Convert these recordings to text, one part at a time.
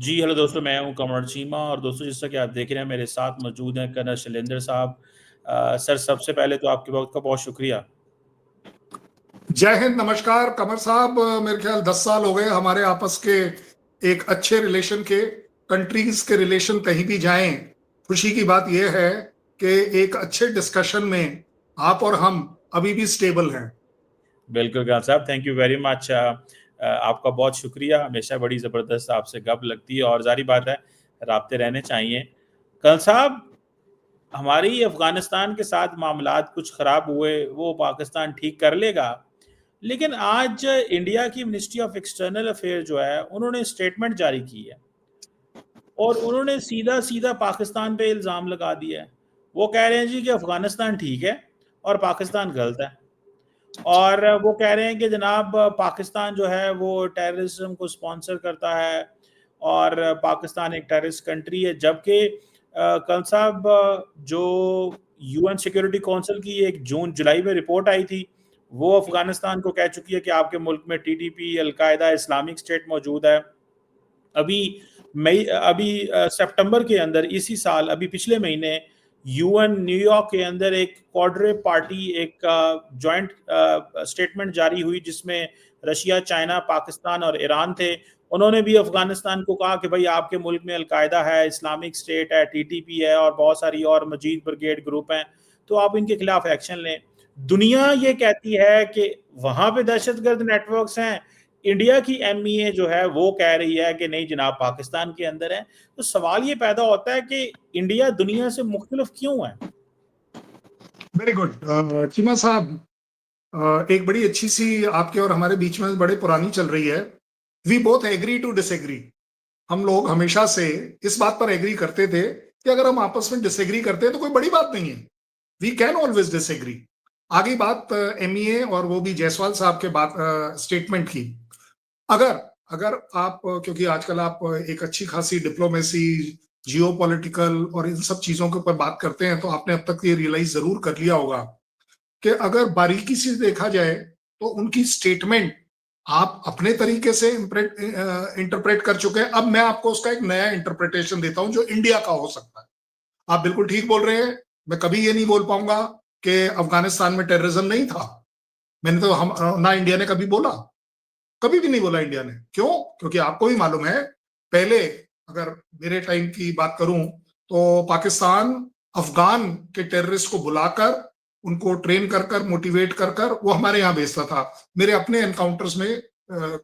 जी, hello दोस्तों, मैं हूँ कमर चीमा और दोस्तों जैसा कि आप देख रहे हैं मेरे साथ मौजूद हैं कर्नल शैलेंद्र साहब। सर सबसे पहले तो आपके वक़्त का बहुत शुक्रिया। जय हिंद, नमस्कार कमर साहब। मेरे ख्याल 10 साल हो गए हमारे आपस के एक अच्छे रिलेशन के। कंट्रीज के रिलेशन कहीं भी जाएं, खुशी की बात यह है कि एक अच्छे डिस्कशन में आप और हम अभी भी स्टेबल हैं। बिल्कुल कर्नल साहब, थैंक यू वेरी मच। आपका बहुत शुक्रिया। हमेशा बड़ी ज़बरदस्त आपसे गप लगती है और ज़ाहिर बात है राब्ते रहने चाहिए। कर्नल साहब, हमारी अफ़गानिस्तान के साथ मामलात कुछ ख़राब हुए, वो पाकिस्तान ठीक कर लेगा। लेकिन आज इंडिया की मिनिस्ट्री ऑफ एक्सटर्नल अफेयर जो है, उन्होंने स्टेटमेंट जारी की है और उन्होंने सीधा-सीधा पाकिस्तान पे इल्ज़ाम लगा दिया है। वो कह रहे हैं जी कि अफ़गानिस्तान ठीक है और पाकिस्तान गलत है। और वो कह रहे हैं कि जनाब पाकिस्तान जो है वो टेररिज्म को स्पॉन्सर करता है और पाकिस्तान एक टेररिस्ट कंट्री है। जबकि कल साहब जो यूएन सिक्योरिटी काउंसिल की एक जून जुलाई में रिपोर्ट आई थी, वो अफ़गानिस्तान को कह चुकी है कि आपके मुल्क में टीटीपी, अल-कायदा, इस्लामिक स्टेट मौजूद है। अभी सितंबर के अंदर इसी साल अभी पिछले महीने यूएन न्यूयॉर्क के अंदर एक क्वाड्रे पार्टी एक जॉइंट स्टेटमेंट जारी हुई जिसमें रशिया, चाइना, पाकिस्तान और ईरान थे। उन्होंने भी अफगानिस्तान को कहा कि भाई आपके मुल्क में अलकायदा है, इस्लामिक स्टेट है, टीटीपी है और बहुत सारी और मजीद ब्रिगेड ग्रुप हैं, तो आप इनके खिलाफ एक्शन लें। दुनिया ये कहती है कि वहां पे दहशतगर्द नेटवर्क्स हैं, इंडिया की एमईए जो है वो कह रही है कि नहीं जनाब पाकिस्तान के अंदर है। तो सवाल ये पैदा होता है कि इंडिया दुनिया से मुख्तलिफ क्यों है? वेरी गुड चीमा साहब। एक बड़ी अच्छी सी आपके और हमारे बीच में बड़े पुरानी चल रही है। We both agree to disagree. हम लोग हमेशा से इस बात पर एग्री करते थे कि अगर हम आपस में डिसएग्री करते हैं तो कोई बड़ी बात नहीं है। We can always disagree. आगे बात एमईए और वो भी जायसवाल साहब के बात स्टेटमेंट की। अगर अगर आप क्योंकि आजकल आप एक अच्छी खासी डिप्लोमेसी, जियोपॉलिटिकल और इन सब चीजों के ऊपर बात करते हैं, तो आपने अब तक ये रियलाइज जरूर कर लिया होगा कि अगर बारीकी से देखा जाए तो उनकी स्टेटमेंट आप अपने तरीके से इंटरप्रेट कर चुके हैं। अब मैं आपको उसका एक नया इंटरप्रिटेशन देता हूं जो इंडिया का हो सकता है। आप बिल्कुल ठीक बोल रहे हैं। मैं कभी ये नहीं बोल पाऊंगा कि अफगानिस्तान में टेररिज्म नहीं था। मैंने तो हम ना इंडिया ने कभी बोला, कभी भी नहीं बोला इंडिया ने। क्यों? क्योंकि आपको भी मालूम है, पहले अगर मेरे टाइम की बात करूं तो पाकिस्तान अफगान के टेररिस्ट को बुलाकर उनको ट्रेन कर कर मोटिवेट कर कर वो हमारे यहाँ भेजता था। मेरे अपने एनकाउंटर्स में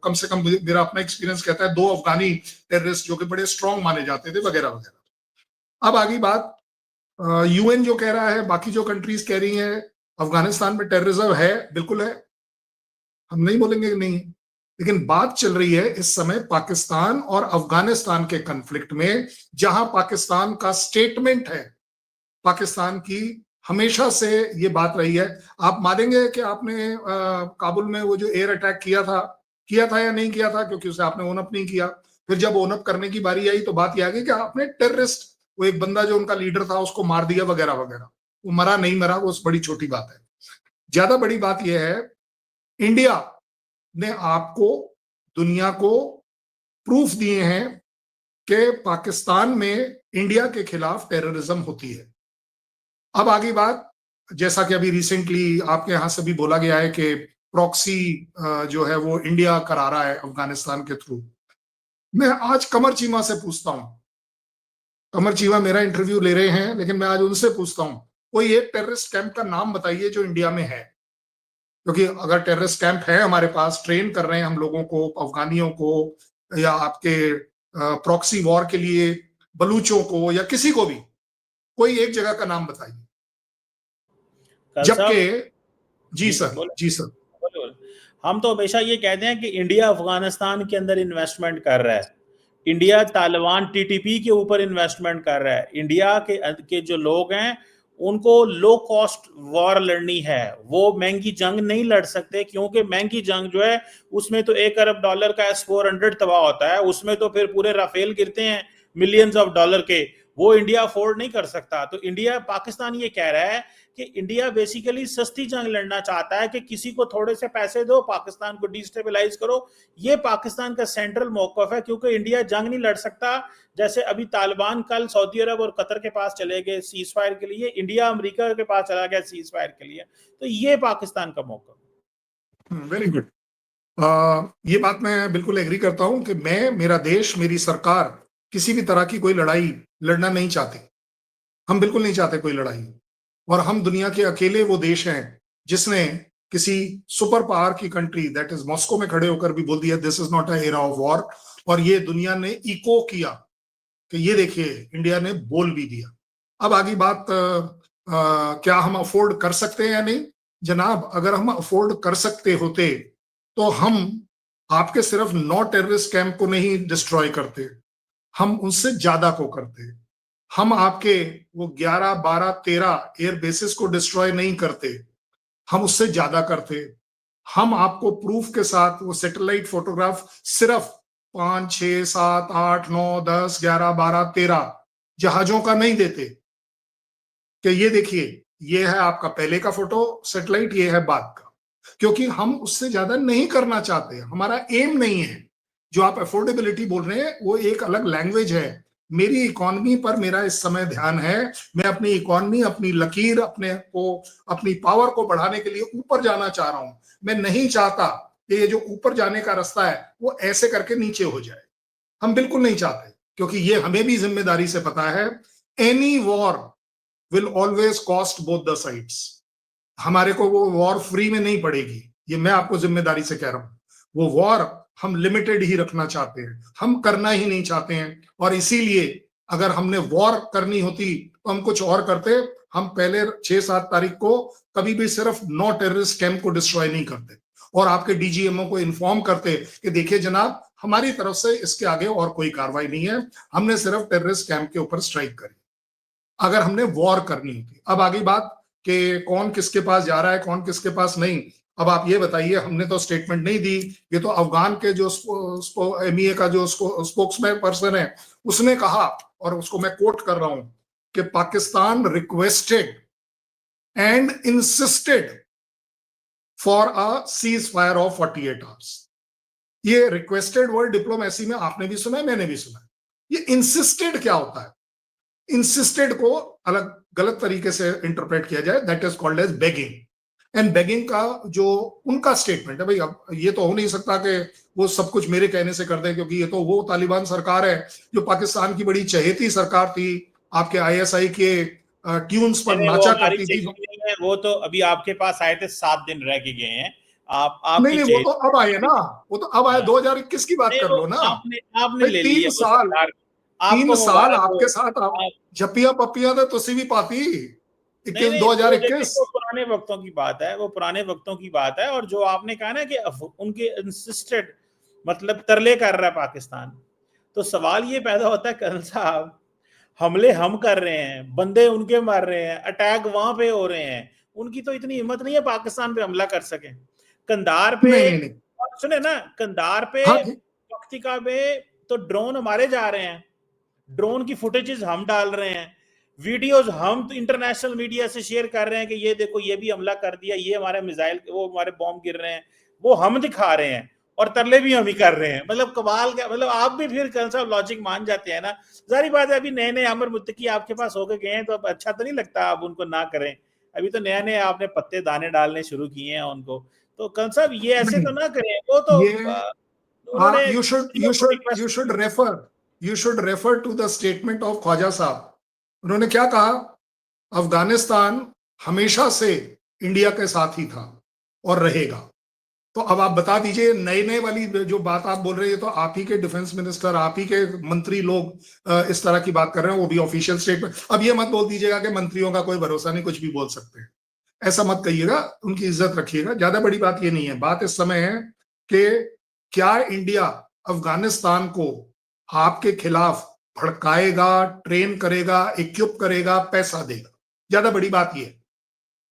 कम से कम मेरा अपना एक्सपीरियंस कहता है 2 अफगानी टेररिस्ट जो कि बड़े स्ट्रांग माने जाते थे वगैरह वगैरह। अब आगे बात, यूएन जो कह रहा है, बाकी जो कंट्रीज कह रही हैं अफगानिस्तान में टेररिज्म है, बिल्कुल है। हम नहीं बोलेंगे कि नहीं। लेकिन बात चल रही है इस समय पाकिस्तान और अफगानिस्तान के कन्फ्लिक्ट में, जहां पाकिस्तान का स्टेटमेंट है। पाकिस्तान की हमेशा से ये बात रही है। आप मानेंगे कि आपने काबुल में वो जो एयर अटैक किया था या नहीं किया था? क्योंकि उसे आपने ओन अप नहीं किया। फिर जब ओन अप करने की बारी आई तो बात यह आ गई कि आपने टेररिस्ट, वो एक बंदा जो उनका लीडर था उसको मार दिया वगैरह वगैरह। वो मरा नहीं मरा वो बड़ी छोटी बात है। ज्यादा बड़ी बात यह है, इंडिया ने आपको, दुनिया को प्रूफ दिए हैं कि पाकिस्तान में इंडिया के खिलाफ टेररिज्म होती है। अब आगे बात, जैसा कि अभी रिसेंटली आपके यहां से भी बोला गया है कि प्रॉक्सी जो है वो इंडिया करा रहा है अफगानिस्तान के थ्रू। मैं आज कमर चीमा से पूछता हूं, कमर चीमा मेरा इंटरव्यू ले रहे हैं, लेकिन मैं आज उनसे पूछता हूं कोई एक टेररिस्ट कैंप का नाम बताइए जो इंडिया में है। क्योंकि अगर टेररिस्ट कैंप है हमारे पास, ट्रेन कर रहे हैं हम लोगों को, अफगानियों को, या आपके प्रॉक्सी वॉर के लिए बलूचों को, या किसी को भी, कोई एक जगह का नाम बताइए। कल जबकि साहब जी जी सर, बोले जी सर। बोले बोले। हम तो हमेशा ये कहते हैं कि इंडिया अफगानिस्तान के अंदर इन्वेस्टमेंट कर रहा है, इंडिया तालिबान टीटीपी के ऊपर इन्वेस्टमेंट कर रहा है। इंडिया के जो लोग हैं उनको लो कॉस्ट वॉर लड़नी है, वो महंगी जंग नहीं लड़ सकते, क्योंकि महंगी जंग जो है उसमें तो $1 अरब का S-400 तबाह होता है, उसमें तो फिर पूरे राफेल गिरते हैं मिलियंस ऑफ डॉलर के। वो इंडिया अफोर्ड नहीं कर सकता। तो इंडिया, पाकिस्तान ये कह रहा है कि इंडिया बेसिकली सस्ती जंग लड़ना चाहता है कि किसी को थोड़े से पैसे दो, पाकिस्तान को डिस्टेबलाइज करो। ये पाकिस्तान का सेंट्रल मौकफ है, क्योंकि इंडिया जंग नहीं लड़ सकता। जैसे अभी तालिबान कल सऊदी अरब और कतर के पास चले गए सीज फायर के लिए, इंडिया अमेरिका के पास चला गया सीज फायर के लिए। तो ये पाकिस्तान का मौकफ। Very good. ये बात मैं बिल्कुल एग्री करता हूं कि मैं, मेरा देश, मेरी सरकार किसी भी तरह की कोई लड़ाई लड़ना नहीं चाहती। हम बिल्कुल नहीं चाहते कोई लड़ाई। और हम दुनिया के अकेले वो देश हैं जिसने किसी सुपर पावर की कंट्री दैट इज मॉस्को में खड़े होकर भी बोल दिया this is not a era of war. और ये दुनिया ने इको किया कि ये देखिए इंडिया ने बोल भी दिया। अब आगे बात क्या हम अफोर्ड कर सकते हैं या नहीं। जनाब, अगर हम अफोर्ड कर सकते होते तो हम आपके सिर्फ 9 टेररिस्ट कैंप को नहीं डिस्ट्रॉय करते, हम उनसे ज्यादा को करते। हम आपके वो 11, 12, 13 एयर बेसिस को डिस्ट्रॉय नहीं करते, हम उससे ज्यादा करते। हम आपको प्रूफ के साथ वो सैटेलाइट फोटोग्राफ सिर्फ 5, 6, 7, 8, 9, 10, 11, 12, 13 जहाजों का नहीं देते कि ये देखिए ये है आपका पहले का फोटो सैटेलाइट, ये है बाद का। क्योंकि हम उससे ज्यादा नहीं करना चाहते, हमारा एम नहीं है। जो आप अफोर्डेबिलिटी बोल रहे हैं वो एक अलग लैंग्वेज है। मेरी इकोनॉमी पर मेरा इस समय ध्यान है। मैं अपनी इकोनॉमी, अपनी लकीर, अपने को, अपनी पावर को बढ़ाने के लिए ऊपर जाना चाह रहा हूं। मैं नहीं चाहता कि ये जो ऊपर जाने का रास्ता है वो ऐसे करके नीचे हो जाए। हम बिल्कुल नहीं चाहते, क्योंकि ये हमें भी जिम्मेदारी से पता है any war will always cost both the sides. हमारे को वो वॉर फ्री में नहीं पड़ेगी, ये मैं आपको जिम्मेदारी से कह रहा हूं। वो वॉर हम लिमिटेड ही रखना चाहते हैं, हम करना ही नहीं चाहते हैं। और इसीलिए अगर हमने वॉर करनी होती तो हम कुछ और करते। हम पहले 6-7 तारीख को कभी भी सिर्फ 9 टेररिस्ट कैंप को डिस्ट्रॉय नहीं करते और आपके डीजीएमओ को इन्फॉर्म करते कि देखिए जनाब, हमारी तरफ से इसके आगे और कोई कार्रवाई नहीं है, हमने सिर्फ टेररिस्ट कैंप के ऊपर स्ट्राइक करी, अगर हमने वॉर करनी होती। अब आगे बात कि कौन किसके पास जा रहा है, कौन किसके पास नहीं। अब आप ये बताइए, हमने तो स्टेटमेंट नहीं दी, ये तो अफगान के जो एमईए का जो स्पोक्समैन पर्सन है उसने कहा, और उसको मैं कोट कर रहा हूं कि Pakistan requested and insisted for a cease fire of 48 hours. ये रिक्वेस्टेड वर्ड डिप्लोमेसी में आपने भी सुना है, मैंने भी सुना है। ये इंसिस्टेड क्या होता है? इंसिस्टेड को अलग गलत तरीके से इंटरप्रेट किया जाए, that is called as begging. And begging का जो उनका स्टेटमेंट है, भाई अब ये तो हो नहीं सकता कि वो सब कुछ मेरे कहने से कर दें, क्योंकि ये तो वो तालिबान सरकार है जो पाकिस्तान की बड़ी चहेती सरकार थी, आपके आईएसआई के ट्यून्स पर नाचा करती थी। नहीं है, वो तो अभी आपके पास आए थे, 7 दिन रह के गए हैं। आप नहीं नहीं, वो तो अब आए ना, वो तो अब आए। 2021 की बात कर लो ना आपने भाई। ले 3 लिया साल, 3 साल आपके साथ आप झप्पिया पप्पिया तो तुसी भी पाती। नहीं, 2021 वो पुराने वक्तों की बात है, वो पुराने वक्तों की बात है। और जो आपने कहा ना कि उनके इंसिस्टेड मतलब तरले कर रहा है पाकिस्तान, तो सवाल ये पैदा होता है कर्नल साहब, हमले हम कर रहे हैं, बंदे उनके मार रहे हैं, अटैक वहां पे हो रहे हैं, उनकी तो इतनी हिम्मत नहीं है पाकिस्तान पे हमला कर सके। कंधार पे, नहीं नहीं नहीं, सुने ना, कंधार पे, हाँ पख्तिका पे तो ड्रोन हमारे जा रहे हैं, ड्रोन की फुटेजेस हम डाल रहे हैं, वीडियोस हम तो इंटरनेशनल मीडिया से शेयर कर रहे हैं कि ये देखो ये भी हमला कर दिया, ये हमारे मिसाइल, वो हमारे बॉम्ब गिर रहे हैं, वो हम दिखा रहे हैं, और तरले भी हम ही कर रहे हैं। मतलब कमाल का, मतलब आप भी फिर कल साहब लॉजिक मान जाते हैं ना। जारी बात है, अभी नए नए अमर मुत्तकी आपके पास होके गए हैं, तो अब अच्छा तो नहीं लगता आप उनको ना करें। अभी तो नया नया आपने पत्ते दाने डालने शुरू किए हैं उनको, तो कल साहब ये ऐसे तो ना करें। वो तो ये उन्होंने you should refer to the statement of Khwaja Sahab. उन्होंने क्या कहा? अफगानिस्तान हमेशा से इंडिया के साथ ही था और रहेगा। तो अब आप बता दीजिए, नए नए वाली जो बात आप बोल रहे हैं, तो आप ही के डिफेंस मिनिस्टर, आप ही के मंत्री लोग इस तरह की बात कर रहे हैं, वो भी ऑफिशियल स्टेटमेंट। अब ये मत बोल दीजिएगा कि मंत्रियों का कोई भरोसा नहीं, कुछ भी बोल सकते हैं, ऐसा मत कहिएगा, उनकी इज्जत रखिएगा। ज्यादा बड़ी बात ये नहीं है। बात इस समय है कि क्या इंडिया अफगानिस्तान को आपके खिलाफ भड़काएगा, ट्रेन करेगा, इक्विप करेगा, पैसा देगा? ज्यादा बड़ी बात ये है,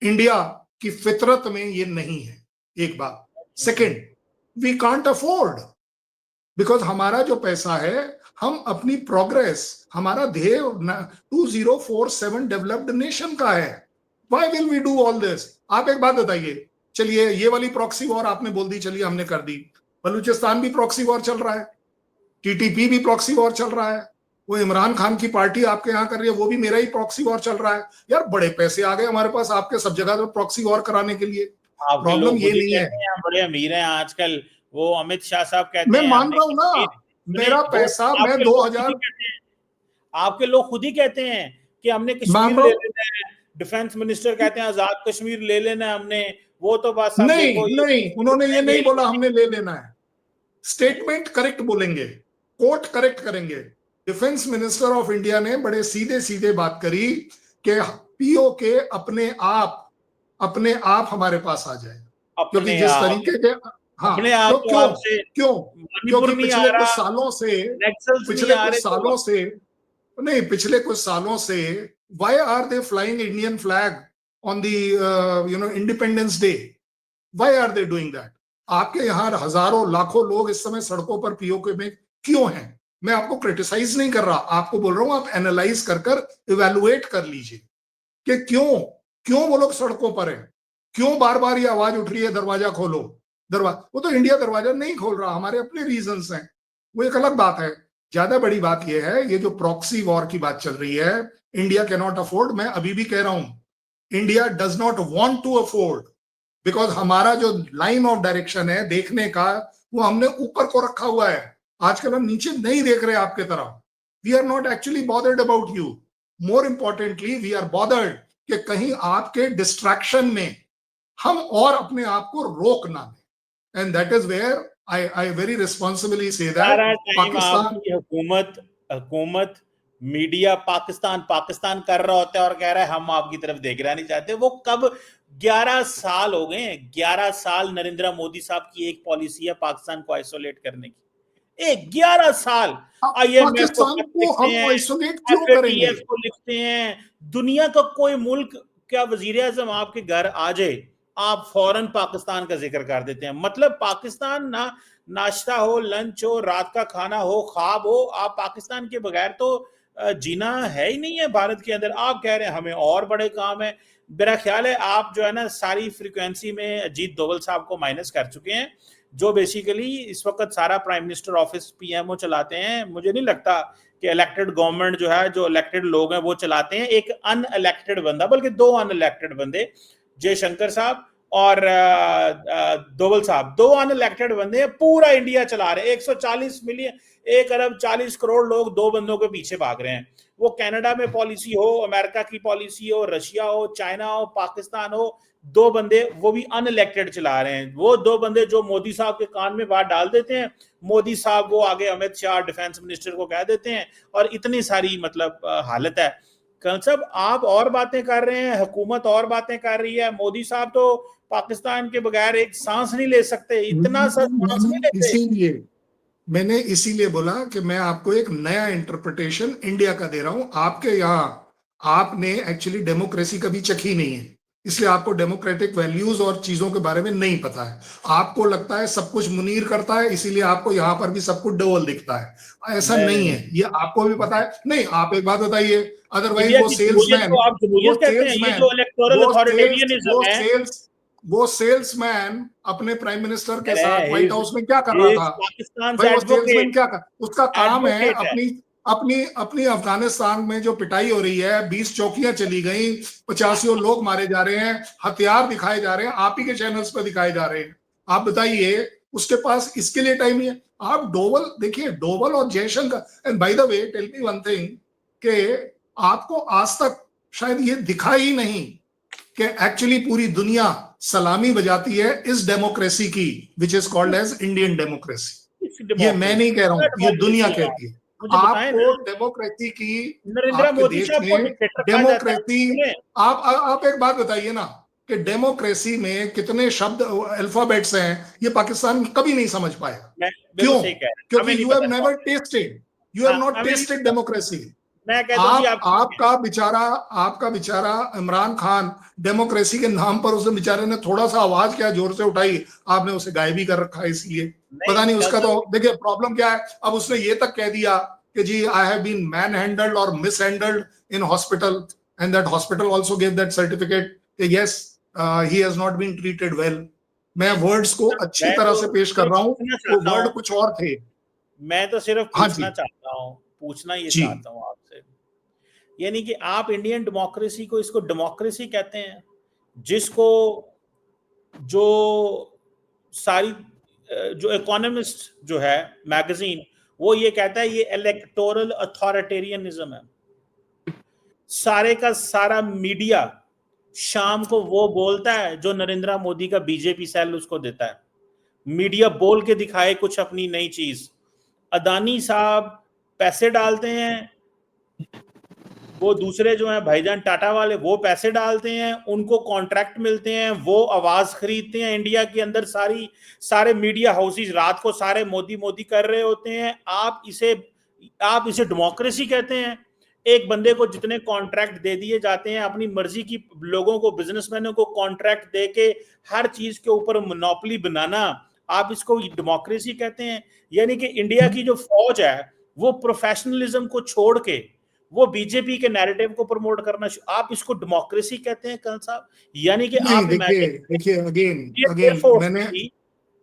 इंडिया की फितरत में ये नहीं है, एक बात। Second, we can't afford, because हमारा जो पैसा है, हम अपनी प्रोग्रेस, हमारा ध्येय 2047 डेवलप्ड नेशन का है। Why will we do all this? आप एक बात बताइए, चलिए ये वाली प्रॉक्सी वॉर आपने बोल दी, चलिए हमने कर दी, बलूचिस्तान भी प्रॉक्सी वॉर चल रहा है, टीटीपी भी प्रॉक्सी वॉर चल रहा है, वो इमरान खान की पार्टी आपके यहाँ कर रही है, वो भी मेरा ही प्रॉक्सी वॉर चल रहा है। यार बड़े पैसे आ गए हमारे पास आपके सब जगह प्रॉक्सी वॉर कराने के लिए। आपके प्रॉब्लम लोग ये खुद ही नहीं है, कहते हैं हम बड़े अमीर हैं आजकल। वो अमित शाह साहब कहते मैं हैं मान हमने रहा हूं ना, कश्मीर, सुने मेरा वो पैसा मैं आपके लोग खुद ही 2000 कहते हैं, आपके लोग खुद ही कहते हैं कि हमने मान कश्मीर रहा ले हूं। लेना है। डिफेंस मिनिस्टर कहते हैं आजाद कश्मीर ले लेना है हमने। वो तो बस अब नहीं देखो ये नहीं, उन्होंने ये नहीं यही। बोला हमने ले लेना है। स्टेटमेंट करेक्ट बोलेंगे, कोर्ट करेक्ट करेंगे। डिफेंस मिनिस्टर ऑफ इंडिया ने बड़े सीधे सीधे बात करी कि पीओ के अपने आप हमारे पास आ जाए, क्योंकि अपने जिस आप, तरीके के, हाँ अपने आप क्यों तो क्यों आपसे क्यों मणिपुर क्योंकि नहीं आ रहा, नक्सल्स नहीं पिछले आ कुछ रहे तो सालों से नहीं, पिछले कुछ सालों से why are they flying Indian flag on the independence day? Why are they doing that? आपके यहाँ हजारों लाखों लोग इस समय सड़कों पर पीओके में क्यों हैं? मैं आपको क्रिटिसाइज नहीं कर रहा, आपको बोल रहा हूं आप एनालाइज कर इवेलुएट कर लीजिए कि क्यों क्यों वो लोग सड़कों पर हैं, क्यों बार बार ये आवाज उठ रही है दरवाजा खोलो। दरवाजा, वो तो इंडिया दरवाजा नहीं खोल रहा, हमारे अपने रीजंस हैं, वो एक अलग बात है। ज्यादा बड़ी बात यह है, ये जो प्रॉक्सी वॉर की बात चल रही है, इंडिया कैन नॉट अफोर्ड। मैं अभी भी कह रहा हूं, India does not want to afford, because हमारा जो लाइन ऑफ डायरेक्शन है देखने का, वो हमने ऊपर को रखा हुआ है। आजकल हम नीचे नहीं देख रहे आपके तरफ। We are not actually bothered about you, more importantly we are bothered कि कहीं आपके डिस्ट्रैक्शन में हम और अपने आप को रोक ना दें। And that is where I very responsibly से दैट सारा टाइम पाकिस्तान, आपकी हुकूमत हुकूमत मीडिया पाकिस्तान पाकिस्तान कर रहा होता है और कह रहा है हम आपकी तरफ देख रहा नहीं चाहते। वो कब, 11 साल हो गए हैं, 11 साल नरेंद्र मोदी साहब की एक पॉलिसी है पाकिस्तान को आइसोलेट करने की। 11 साल आईएमएफ को पाकिस्तान खत को लिखते हम हैं, आइसोलेट क्यों करेंगे? एफएटीएफ को लिखते हैं। दुनिया का कोई मुल्क, क्या वजीर आजम आपके घर आ जाए आप फौरन पाकिस्तान का जिक्र कर देते हैं। मतलब पाकिस्तान ना, नाश्ता हो, लंच हो, रात का खाना हो, ख्वाब हो, आप पाकिस्तान के बगैर तो जीना है ही नहीं है भारत के अंदर। आप कह रहे हैं हमें और बड़े काम है। मेरा ख्याल है आप जो है ना सारी फ्रीक्वेंसी में अजीत डोभाल साहब को माइनस कर चुके हैं, जो बेसिकली इस वक्त सारा प्राइम मिनिस्टर ऑफिस पीएमओ चलाते हैं। मुझे नहीं लगता कि इलेक्टेड गवर्नमेंट जो है, जो इलेक्टेड लोग हैं वो चलाते हैं। एक अनइलेक्टेड बंदा, बल्कि 2 अनइलेक्टेड बंदे, जयशंकर साहब और डोभाल साहब, 2 अनइलेक्टेड बंदे हैं, पूरा इंडिया चला रहे हैं। 140 मिलियन, 1 अरब 40 करोड़ लोग 2 बंदों के पीछे भाग रहे हैं। वो कनाडा में पॉलिसी हो, अमेरिका की पॉलिसी हो, रशिया हो, चाइना हो, पाकिस्तान हो, 2 बंदे वो भी अनइलेक्टेड चला रहे हैं। वो 2 बंदे जो मोदी साहब के कान में बात डाल देते हैं, मोदी साहब वो आगे अमित शाह डिफेंस मिनिस्टर को कह देते हैं, और इतनी सारी मतलब हालत है। कल साहब आप और बातें कर रहे हैं, हुकूमत और बातें कर रही है, मोदी साहब तो पाकिस्तान के बगैर एक सांस नहीं ले सकते, इतना सा सांस नहीं लेते। मैंने इसीलिए बोला कि मैं आपको एक नया इंटरप्रिटेशन इंडिया का दे रहा हूं। आपके यहाँ आपने एक्चुअली डेमोक्रेसी कभी चखी नहीं है, इसलिए आपको डेमोक्रेटिक वैल्यूज और चीजों के बारे में नहीं पता है। आपको लगता है सब कुछ मुनीर करता है, इसीलिए आपको यहाँ पर भी सब कुछ डबल दिखता है। ऐसा नहीं है, ये आपको भी पता है। नहीं, आप एक बात बताइए, अदरवाइज इंडिया वो की जमहूरियत सेल्समैन को आप वो जमहूरियत कहते हैं? ये सेल्समैन जो इलेक्टोरल वो सेल्स अथॉरिटेरियनिज्म है, वो सेल्समैन अपने प्राइम मिनिस्टर के साथ व्हाइट इज हाउस में क्या कर रहा था? पाकिस्तान भाई वो सेल्समैन एडवोकेट, क्या कर, उसका काम है एडवोकेट है। अपनी अपनी अपनी अफगानिस्तान में जो पिटाई हो रही है, 20 चौकियां चली गई, 85 लोग मारे जा रहे हैं, हथियार दिखाए जा रहे हैं, आप ही के चैनल्स पर दिखाए जा रहे हैं। आप बताइए, उसके पास इसके लिए टाइम नहीं है। आप डोवल देखिए, डोवल और Jaishankar, and by the way tell me one thing, कि आपको आज तक शायद ये दिखा ही नहीं कि एक्चुअली पूरी दुनिया सलामी बजाती है इस डेमोक्रेसी की, which is called as Indian democracy. ये मैं नहीं कह रहा हूं, ये दुनिया कहती है। मुझे बताएं आपको ना, डेमोक्रेसी की, नरेंद्र आपके मोदी देश साहब को में डिक्टेटर कहा जाता है, डेमोक्रेसी, सुने। आप एक बात बताइए ना कि डेमोक्रेसी में कितने शब्द अल्फाबेट्स हैं, ये पाकिस्तान कभी नहीं समझ पाया। मैं बिल्कुल क्यों? सही कह रहे हैं, हमें क्योंकि नहीं यू हैव पता नेवर कौन टेस्टेड, यू हैव हाँ, नॉट हमें नहीं टेस्टेड पता। डेमोक्रेसी। मैं कहता हूँ जी आप आपका बेचारा इमरान खान, डेमोक्रेसी के नाम पर उसने बेचारे ने थोड़ा सा आवाज क्या जोर से उठाई, आपने उसे गायब ही कर रखा है। इसलिए पता नहीं कल उसका साहब, तो देखिए प्रॉब्लम क्या है। अब उसने ये तक कह दिया कि जी I have been manhandled और mishandled in hospital and that hospital also give that certificate कि yes he has not been treated well. मैं वर्ड्स को अच्छी मैं तरह तो से पेश कर सिर्फ रहा हूं, पूछना वो चाहता वर्ड हूँ, कुछ और थे। मैं तो सिर्फ हाँ जी। पूछना ये जी। चाहता हूँ आपसे, यानी कि आप इंडियन डेमोक्रेसी को, इसको डेमोक्रेसी कहते हैं जिसको, जो सारी जो इकोनॉमिस्ट जो है मैगजीन, वो ये कहता है ये इलेक्टोरल अथॉरिटेरियनिज्म है। सारे का सारा मीडिया शाम को वो बोलता है जो नरेंद्र मोदी का बीजेपी सेल उसको देता है। मीडिया बोल के दिखाए कुछ अपनी नई चीज। अदानी साहब पैसे डालते हैं, वो दूसरे जो हैं भाईजान टाटा वाले, वो पैसे डालते हैं, उनको कॉन्ट्रैक्ट मिलते हैं, वो आवाज खरीदते हैं इंडिया के अंदर। सारे मीडिया हाउसेस रात को सारे मोदी मोदी कर रहे होते हैं। आप इसे डेमोक्रेसी कहते हैं? एक बंदे को जितने कॉन्ट्रैक्ट दे दिए जाते हैं, अपनी मर्जी की लोगों को, बिजनेसमैनों को कॉन्ट्रैक्ट दे के हर चीज के ऊपर मोनोपोली बनाना, आप इसको डेमोक्रेसी कहते हैं? यानी कि इंडिया की जो फौज है वो प्रोफेशनलिज्म को छोड़ के वो बीजेपी के नैरेटिव को प्रमोट करना, आप इसको डेमोक्रेसी कहते हैं कल साहब? यानी कि नहीं आप देखिए, इमेजिन, देखिए अगेन इंडियन अगेन एयरफोर्स मैंने की,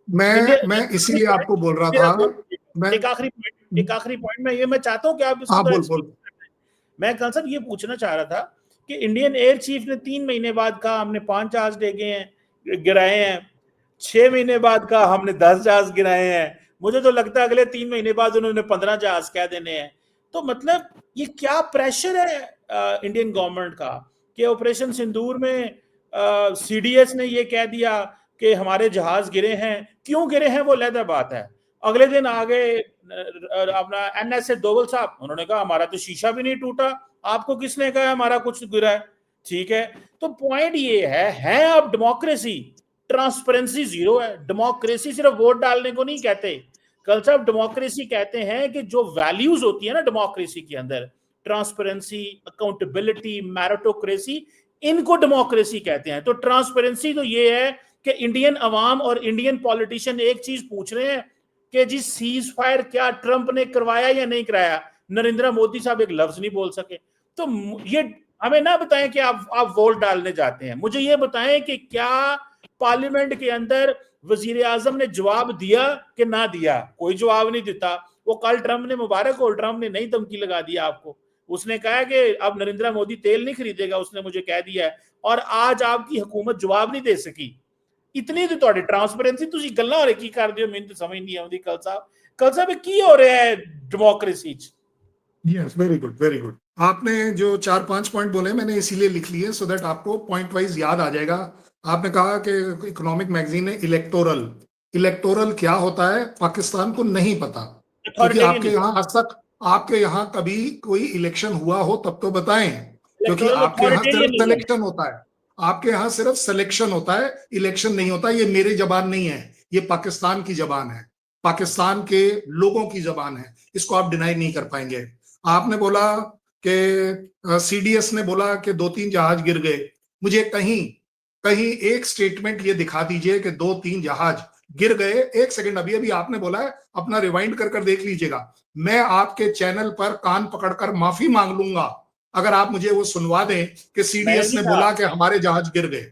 इंडिया, मैं इसीलिए आपको बोल रहा था। मैं एक आखिरी पॉइंट में ये मैं चाहता हूं कि आप इसको हाँ, थोड़ा बोल एक्सप्लेन बोल। करें। मैं कल साहब ये पूछना चाह रहा था कि इंडियन एयर चीफ ने 3 महीने बाद कहा हमने 5 जहाज डेगे हैं, गिराए हैं। 6 महीने बाद कहा हमने 10 जहाज गिराए हैं। मुझे तो लगता है अगले 3 महीने बाद उन्होंने 15 जहाज कह देने हैं। तो मतलब ये क्या प्रेशर है इंडियन गवर्नमेंट का कि ऑपरेशन सिंदूर में सीडीएस ने ये कह दिया कि हमारे जहाज गिरे हैं। क्यों गिरे हैं वो अलग बात है। अगले दिन आ गए अपना एनएसए डोवल साहब, उन्होंने कहा हमारा तो शीशा भी नहीं टूटा, आपको किसने कहा हमारा कुछ गिरा है? ठीक है, तो पॉइंट ये है अब डेमोक्रेसी, ट्रांसपेरेंसी जीरो है। डेमोक्रेसी सिर्फ वोट डालने को नहीं कहते कल साहब, डेमोक्रेसी कहते हैं कि जो वैल्यूज होती है ना डेमोक्रेसी के अंदर, ट्रांसपेरेंसी, अकाउंटेबिलिटी, मैरिटोक्रेसी, इनको डेमोक्रेसी कहते हैं। तो ट्रांसपेरेंसी तो ये है कि इंडियन अवाम और इंडियन पॉलिटिशियन एक चीज पूछ रहे हैं कि जी सीज फायर क्या ट्रंप ने करवाया या नहीं कराया? नरेंद्र मोदी साहब एक लफ्ज नहीं बोल सके। तो ये हमें ना बताएं कि आप वोट डालने जाते हैं, मुझे ये बताएं कि क्या पार्लियामेंट के अंदर वजीर आजम ने जवाब दिया कि ना दिया? कोई जवाब नहीं देता। वो कल ट्रंप ने, मुबारक हो, ट्रंप ने नई धमकी लगा दिया आपको। उसने कहा कि अब नरेंद्र मोदी तेल नहीं खरीदेगा, उसने मुझे कह दिया है। और आज आपकी हुकूमत जवाब नहीं दे सकी। इतनी तो ਤੁਹਾਡੀ ट्रांसपेरेंसी, ਤੁਸੀਂ ਗੱਲਾਂ ਹੋ ਕੀ ਕਰਦੇ ਹੋ, ਮੈਨੂੰ ਤਾਂ ਸਮਝ ਨਹੀਂ ਆਉਂਦੀ कल साहब की हो रहा है डेमोक्रेसी च? Yes, very good, very good. आपने जो 4-5 पॉइंट बोले मैंने इसीलिए लिख लिए सो दैट आपको पॉइंट वाइज याद आ जाएगा। आपने कहा कि इकोनॉमिक मैगजीन है इलेक्टोरल। इलेक्टोरल क्या होता है पाकिस्तान को नहीं पता, क्योंकि आपके यहाँ आज तक, आपके यहाँ कभी कोई इलेक्शन हुआ हो तब तो बताएं, क्योंकि इलेक्टोरल आपके यहाँ सिर्फ अथॉरिटेरियनिज्म। सिलेक्शन होता है। आपके यहाँ सिर्फ सिलेक्शन होता है, इलेक्शन नहीं होता। ये मेरी जबान नहीं है, ये पाकिस्तान की जबान है, पाकिस्तान के लोगों की जबान है, इसको आप डिनाई नहीं कर पाएंगे। आपने बोला कि सीडीएस ने बोला कि 2-3 जहाज गिर गए। मुझे कहीं कहीं एक स्टेटमेंट ये दिखा दीजिए कि 2-3 जहाज गिर गए। एक सेकंड, अभी अभी आपने बोला है, अपना रिवाइंड कर देख लीजिएगा। मैं आपके चैनल पर कान पकड़कर माफी मांग लूंगा अगर आप मुझे वो सुनवा दें कि मैंने सीडीएस नहीं ने कहा, बोला कि हमारे जहाज गिर गए।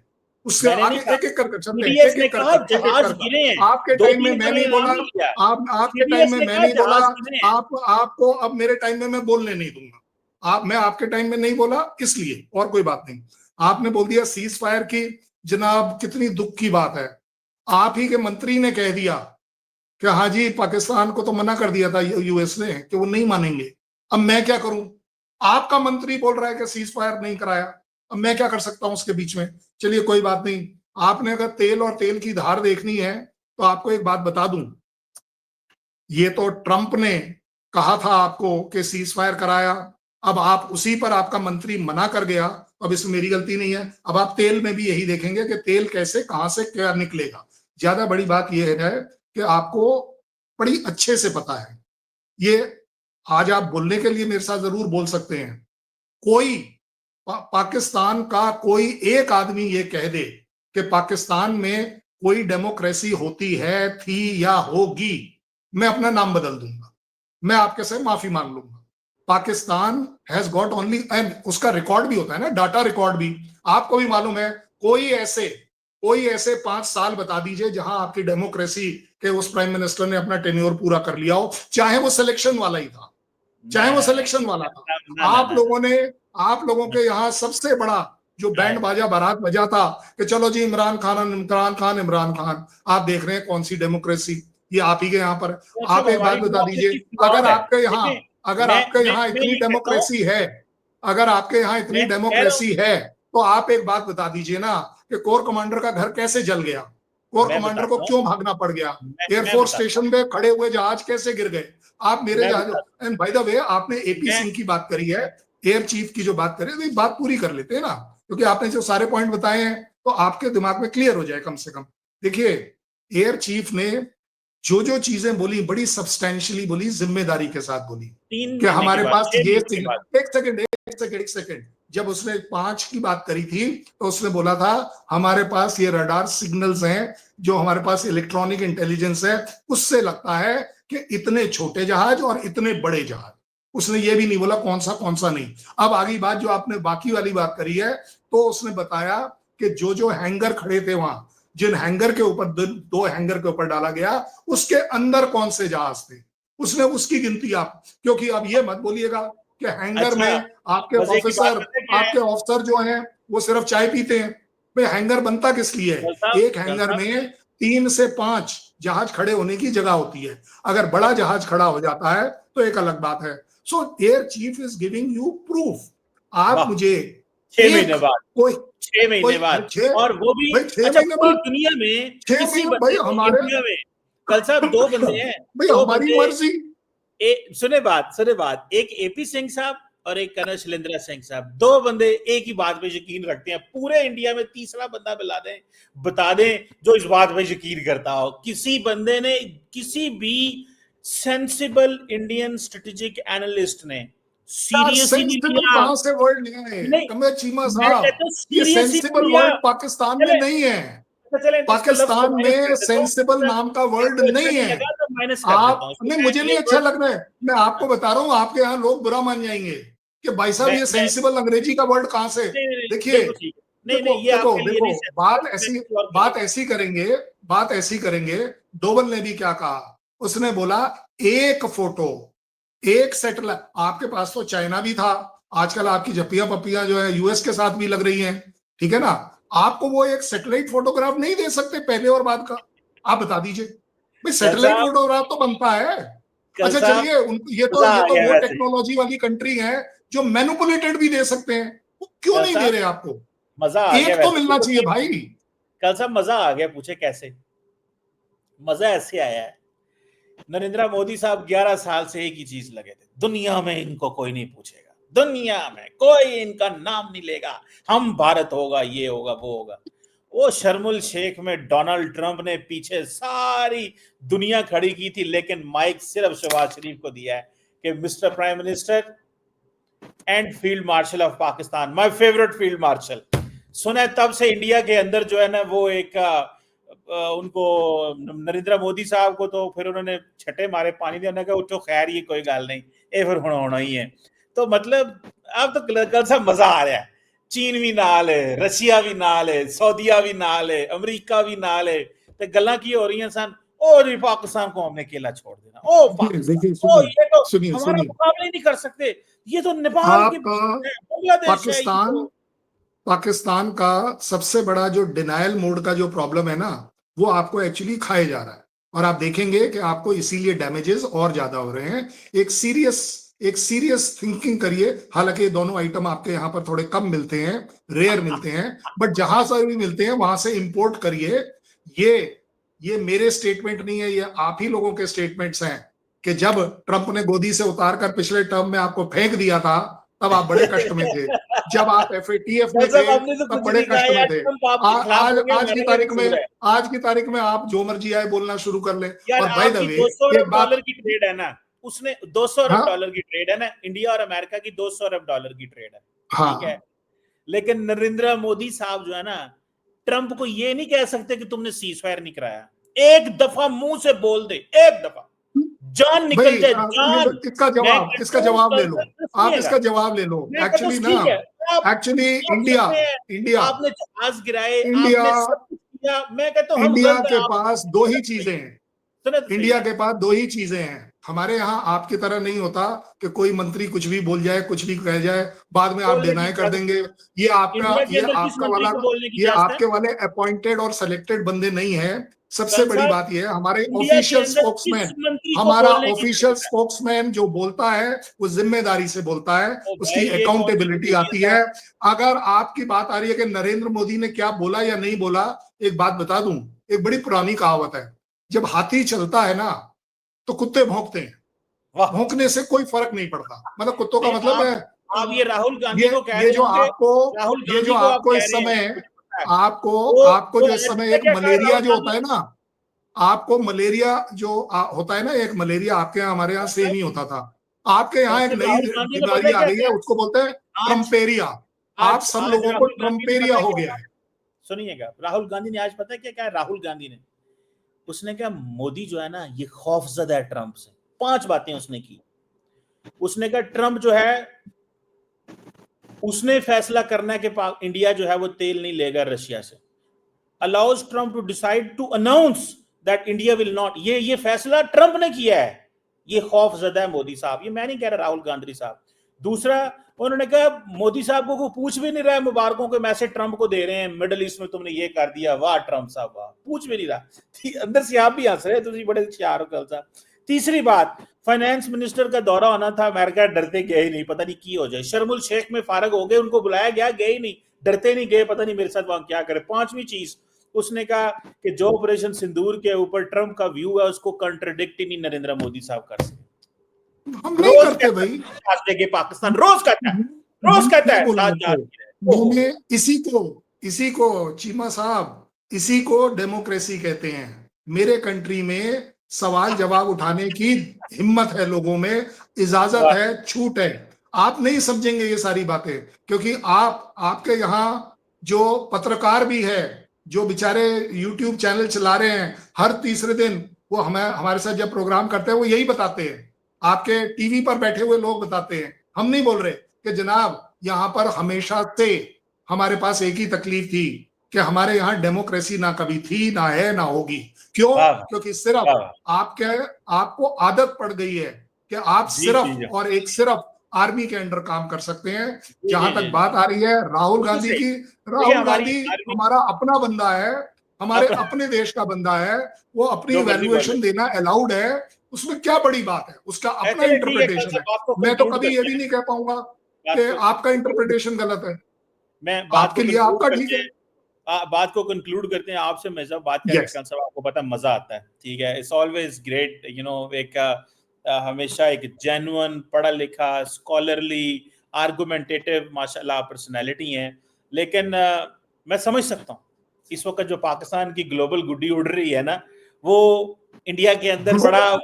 उससे मैंने आगे नहीं कहा। एक एक कर चलते हैं, सीडीएस एक ने एक कर कहा एक एक जहाज कर गिरे हैं, आपके दो टाइम में तीन मैं का नहीं नाम बोला। नहीं लिया। आप आपके टाइम सीडीएस में ने मैं कहा नहीं बोला। जहाज गिरे हैं। आपको अब मेरे टाइम में मैं बोलने नहीं दूंगा। मैं आपके टाइम में नहीं बोला इसलिए, और कोई बात नहीं। आपने बोल दिया सीज फायर की। जनाब कितनी दुख की बात है, आप ही के मंत्री ने कह दिया कि हाँ जी पाकिस्तान को तो मना कर दिया था यूएस ने कि वो नहीं मानेंगे। अब मैं क्या करूं? आपका मंत्री बोल रहा है कि सीज फायर नहीं कराया, अब मैं क्या कर सकता हूं उसके बीच में? चलिए कोई बात नहीं। आपने अगर तेल और तेल की धार देखनी है तो आपको एक बात बता दूं, ये तो ट्रंप ने कहा था आपको कि सीज फायर कराया। अब आप उसी पर, आपका मंत्री मना कर गया, अब इसमें मेरी गलती नहीं है। अब आप तेल में भी यही देखेंगे कि तेल कैसे, कहां से क्या निकलेगा। ज्यादा बड़ी बात यह है कि आपको बड़ी अच्छे से पता है ये। आज आप बोलने के लिए मेरे साथ जरूर बोल सकते हैं। कोई पाकिस्तान का कोई एक आदमी ये कह दे कि पाकिस्तान में कोई डेमोक्रेसी होती है, थी या होगी, मैं अपना नाम बदल दूंगा, मैं आपके से माफी मांग लूंगा। Pakistan has got only, and उसका रिकॉर्ड भी होता है ना, डाटा रिकॉर्ड भी आपको भी मालूम है। कोई ऐसे 5 साल बता दीजिए जहां आपकी डेमोक्रेसी के उस प्राइम मिनिस्टर ने अपना टेन्योर पूरा कर लिया हो, चाहे वो सिलेक्शन वाला ही था, चाहे वो सिलेक्शन वाला था। आप लोगों के यहाँ सबसे बड़ा जो बैंड बाजा बारात बजा था कि चलो जी इमरान खान इमरान खान इमरान खान, आप देख रहे हैं कौन सी डेमोक्रेसी ये आप ही के यहाँ पर। आप एक बात बता दीजिए, अगर आपके यहाँ इतनी डेमोक्रेसी है, अगर आपके यहाँ इतनी डेमोक्रेसी है, तो आप एक बात बता दीजिए ना कि कोर कमांडर का घर कैसे जल गया, कोर कमांडर को क्यों भागना पड़ गया, एयरफोर्स स्टेशन पे खड़े हुए जहाज कैसे गिर गए, आप मेरे जहाज। एंड बाय द वे, आपने एपी सिंह की बात करी है, एयर चीफ की जो बात करी है, तो बात पूरी कर लेते हैं ना, क्योंकि आपने जो सारे पॉइंट बताए हैं तो आपके दिमाग में क्लियर हो जाए कम से कम। देखिए, एयर चीफ ने जो चीजें बोली बड़ी सब्सटेंशियली बोली, जिम्मेदारी के साथ बोली कि हमारे पास ये एक सेकंड, जब उसने 5 की बात करी थी तो उसने बोला था हमारे पास ये रडार सिग्नल्स हैं, जो हमारे पास इलेक्ट्रॉनिक इंटेलिजेंस है, उससे लगता है कि इतने छोटे जहाज और इतने बड़े जहाज। उसने ये भी नहीं बोला कौन सा नहीं। अब आगे बात जो आपने बाकी वाली बात करी है, तो उसने बताया कि जो हैंगर खड़े थे वहां, जिन हैंगर के ऊपर 2 हैंगर के ऊपर डाला गया, उसके अंदर कौन से जहाज थे, उसने उसकी गिनती आप, क्योंकि अब ये मत बोलिएगा कि हैंगर में आपके ऑफिसर जो हैं वो सिर्फ चाय पीते हैं। भाई हैंगर बनता किस लिए है? एक हैंगर में 3 से 5 जहाज खड़े होने की जगह होती है। अगर बड़ा जहाज खड़ा हो जाता है तो एक अलग बात है। सो air chief is giving you proof. आप मुझे 6 महीने बाद, कोई 6 महीने बाद, और वो भी भाई 6 महीने बाद दुनिया में 6 किसी महीने भाई हमारे इंडिया में कल साहब 2 बंदे हैं, भाई हमारी मर्जी। सुने बात, एक एपी सिंह साहब और एक कर्नल शैलेंद्र सिंह साहब, 2 बंदे एक ही बात पे यकीन रखते हैं। पूरे इंडिया में तीसरा बंदा मिला दें, बता दें जो इस बात पे यकीन करता हो। किसी बंदे ने, किसी भी सेंसिबल इंडियन स्ट्रेटेजिक एनालिस्ट ने सीरियसली कहां से वर्ड नहीं, चीमा साहब, ये सेंसिबल वर्ड पाकिस्तान में नहीं है। पाकिस्तान में सेंसिबल नाम का वर्ड नहीं है। आप नहीं, मुझे नहीं अच्छा लग रहा है, मैं आपको बता रहा हूँ, आपके यहाँ लोग बुरा मान जाएंगे कि भाई साहब ये सेंसिबल अंग्रेजी का वर्ड कहां से। देखिए, देखो बात ऐसी करेंगे। डोवल ने भी क्या कहा, उसने बोला एक फोटो, एक सैटेलाइट। आपके पास तो चाइना भी था, आजकल आपकी जप्पियां पप्पियां जो है यूएस के साथ भी लग रही हैं, ठीक है ना। आपको वो एक सैटेलाइट फोटोग्राफ नहीं दे सकते पहले और बाद का? आप बता दीजिए भाई, सैटेलाइट फोटोग्राफ तो बनता है। अच्छा चलिए, ये तो वो टेक्नोलॉजी वाली कंट्री है जो मैनिपुलेटेड भी दे सकते हैं, क्यों नहीं दे रहे आपको? मजा एक तो मिलना चाहिए भाई। कल साहब मजा आ गया, पूछे कैसे? मजा ऐसे आया है, नरेंद्र मोदी साहब 11 साल से एक ही चीज लगे थे, दुनिया में इनको कोई नहीं पूछेगा, दुनिया में कोई इनका नाम नहीं लेगा, हम भारत होगा, ये होगा, वो होगा। वो शर्मुल शेख में डोनाल्ड ट्रंप ने पीछे सारी दुनिया खड़ी की थी, लेकिन माइक सिर्फ शहबाज शरीफ को दिया है कि mister prime minister and field marshal of Pakistan, my favourite field marshal. सुना तब से इंडिया के अंदर जो है ना, वो एक उनको नरेंद्र मोदी साहब को तो फिर उन्होंने छठे मारे पानी देने का, उठो खैर ये कोई गल नहीं, ये फिर होना ही है। तो मतलब अब तो कल सब मजा आ रहा है, चीन भी नाल है, रशिया भी नाल है, सऊदीया भी नाल है, अमरीका भी नाल है, तो गल्लां की हो रही सन, और पाकिस्तान को हमने अकेला छोड़ देना, ओ पाकिस्तान, ये तो हमारा मुकाबला ही नहीं कर सकते, ये तो नेपाल के बांग्लादेश है। पाकिस्तान का सबसे बड़ा जो डिनायल मोड का जो प्रॉब्लम है ना, वो आपको एक्चुअली खाए जा रहा है, और आप देखेंगे कि आपको इसीलिए डैमेजेस और ज्यादा हो रहे हैं। एक सीरियस थिंकिंग करिए। हालांकि दोनों आइटम आपके यहाँ पर थोड़े कम मिलते हैं, रेयर मिलते हैं, बट जहां से भी मिलते हैं वहां से इंपोर्ट करिए। ये मेरे स्टेटमेंट नहीं है, ये आप ही लोगों के स्टेटमेंट्स हैं कि जब ट्रंप ने गोदी से उतारकर पिछले टर्म में आपको फेंक दिया था, तब आप बड़े कष्ट में थे। जब आप FATF में थे तब बड़े कष्ट में थे। आज की तारीख में आप जो मर्जी आए बोलना शुरू कर लें। और बाय द वे, $200 की ट्रेड है ना, उसने $200 की ट्रेड है ना, इंडिया और अमेरिका की $200 की ट्रेड है, ठीक है। लेकिन नरेंद्र मोदी साहब जो है ना, ट्रंप को ये नहीं कह सकते कि तुमने सीज फायर नहीं कराया। एक दफा मुंह से बोल दे, एक दफा जान निकल जाए, जान। इसका जवाब ले लो, आप इसका जवाब ले लो। एक्चुअली ना, एक्चुअली इंडिया आपने जहाज गिराए, इंडिया आपने सब कुछ किया। मैं कहता हूं इंडिया के पास दो ही चीजें हैं, इंडिया के पास दो ही चीजें हैं। हमारे यहाँ आपकी तरह नहीं होता कि कोई मंत्री कुछ भी बोल जाए, कुछ भी कह जाए, बाद में आप डिनाई कर देंगे। ये आपके वाले अपॉइंटेड और सेलेक्टेड बंदे नहीं है। सबसे बड़ी बात यह है, हमारे ऑफिशियल स्पोक्समैन जो बोलता है वो जिम्मेदारी से बोलता है, उसकी अकाउंटेबिलिटी आती है। अगर आपकी बात आ रही है कि नरेंद्र मोदी ने क्या बोला या नहीं बोला, एक बात बता दूं, एक बड़ी पुरानी कहावत है, जब हाथी चलता है ना तो कुत्ते भौंकते हैं, भौंकने से कोई फर्क नहीं पड़ता। मतलब कुत्तों का मतलब है, आप ये राहुल गांधी को कह रहे ये जो आपको इस समय आपको जो इस समय एक मलेरिया जो होता है ना, आपको मलेरिया जो होता है ना, एक मलेरिया आपके यहाँ हमारे यहाँ सेम ही होता था, आपके यहाँ एक नई बीमारी आ गई है, उसको बोलते हैं ट्रम्पेरिया। आप सब लोगों को ट्रम्पेरिया हो गया है। सुनिएगा, राहुल गांधी ने आज पता है क्या कहा? राहुल गांधी ने, उसने कहा मोदी जो है ना ये खौफजदा है ट्रंप से। 5 बातें उसने की। उसने कहा ट्रंप जो है, उसने फैसला करना है कि इंडिया जो है वो तेल नहीं लेगा रशिया से। Allows Trump to decide to announce that India will not. ये फैसला ट्रंप ने किया है। ये खौफजदा है मोदी साहब, ये मैं नहीं कह रहा, राहुल गांधी साहब। दूसरा, उन्होंने कहा मोदी साहब को पूछ भी नहीं रहा है, मुबारकों के मैसेज ट्रंप को दे रहे हैं, मिडिल ईस्ट में तुमने ये कर दिया, वाह ट्रंप साहब वाह, पूछ भी नहीं रहा। अंदर से आप भी हंस रहे, तुम बड़े होशियार हो कल साहब। तीसरी बात, फाइनेंस मिनिस्टर का दौरा होना था अमेरिका, डरते गए नहीं, पता नहीं की हो जाए। शर्मुल शेख में फारग हो गए, उनको बुलाया गया, गए नहीं, डरते नहीं गए, पता नहीं मेरे साथ वहां क्या करे। 5वीं चीज, उसने कहा कि जो ऑपरेशन सिंदूर के ऊपर ट्रंप का व्यू है उसको कंट्रडिक्ट ही नहीं नरेंद्र मोदी साहब कर सकते। हम नहीं करते भाई, पाकिस्तान रोज कहता है। इसी को चीमा साहब, इसी को डेमोक्रेसी कहते हैं। मेरे कंट्री में सवाल जवाब उठाने की हिम्मत है लोगों में, इजाजत है, छूट है। आप नहीं समझेंगे ये सारी बातें, क्योंकि आपके यहाँ जो पत्रकार भी है, जो बेचारे यूट्यूब चैनल चला रहे हैं, हर तीसरे दिन वो हमारे साथ जब प्रोग्राम करते हैं वो यही बताते हैं, आपके टीवी पर बैठे हुए लोग बताते हैं। हम नहीं बोल रहे कि जनाब यहाँ पर हमेशा से हमारे पास एक ही तकलीफ थी कि हमारे यहाँ डेमोक्रेसी ना कभी थी, ना है, ना होगी। क्यों? क्योंकि सिर्फ आपको आदत पड़ गई है कि आप सिर्फ और एक सिर्फ आर्मी के अंडर काम कर सकते हैं। जहां तक बात आ रही है राहुल गांधी की, राहुल गांधी हमारा अपना बंदा है, हमारे अपने देश का बंदा है, वो अपनी वैल्यूएशन देना अलाउड है, उसमें क्या बड़ी बात है, उसका अपना इंटरप्रिटेशन है। मैं तो कभी ये भी नहीं कह पाऊंगा कि आपका इंटरप्रिटेशन गलत है। मैं आपके लिए आपका ठीक है। बात को कंक्लूड करते हैं आपसे। मैं जब बात करते हैं सब आपको पता मजा आता है, ठीक है। It's always great, you know, एक हमेशा एक जेन्युइन, पढ़ा लिखा, स्कॉलरली, आर्गुमेंटेटिव माशाल्लाह पर्सनैलिटी है। लेकिन मैं समझ सकता हूँ इस वक्त जो पाकिस्तान की ग्लोबल गुड्डी उड़ रही है ना, वो इंडिया के अंदर बड़ा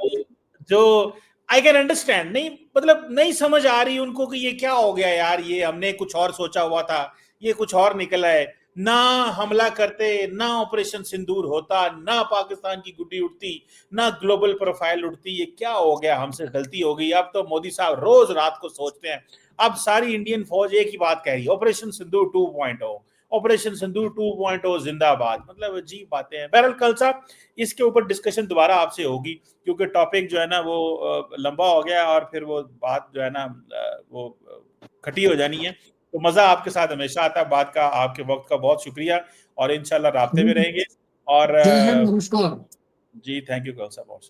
जो आई कैन अंडरस्टैंड, नहीं मतलब नहीं समझ आ रही उनको कि ये क्या हो गया यार, ये हमने कुछ और सोचा हुआ था, ये कुछ और निकला है। ना हमला करते, ना ऑपरेशन सिंदूर होता, ना पाकिस्तान की गुड्डी उड़ती, ना ग्लोबल प्रोफाइल उड़ती, ये क्या हो गया, हमसे गलती हो गई। अब तो मोदी साहब रोज रात को सोचते हैं। अब सारी इंडियन फौज एक ही बात कह रही है, ऑपरेशन सिंदूर 2.0, ऑपरेशन सिंदूर 2.0 जिंदाबाद। मतलब अजीब बातें हैं। बहरहाल कल साहब इसके ऊपर डिस्कशन दोबारा आपसे होगी, क्योंकि टॉपिक जो है ना वो लंबा हो गया और फिर वो बात जो है ना वो खटी हो जानी है। तो मजा आपके साथ हमेशा आता है बात का। आपके वक्त का बहुत शुक्रिया और इंशाल्लाह राब्ते में रहेंगे। और जय हिंद, नमस्कार जी, थैंक यू कल साहब।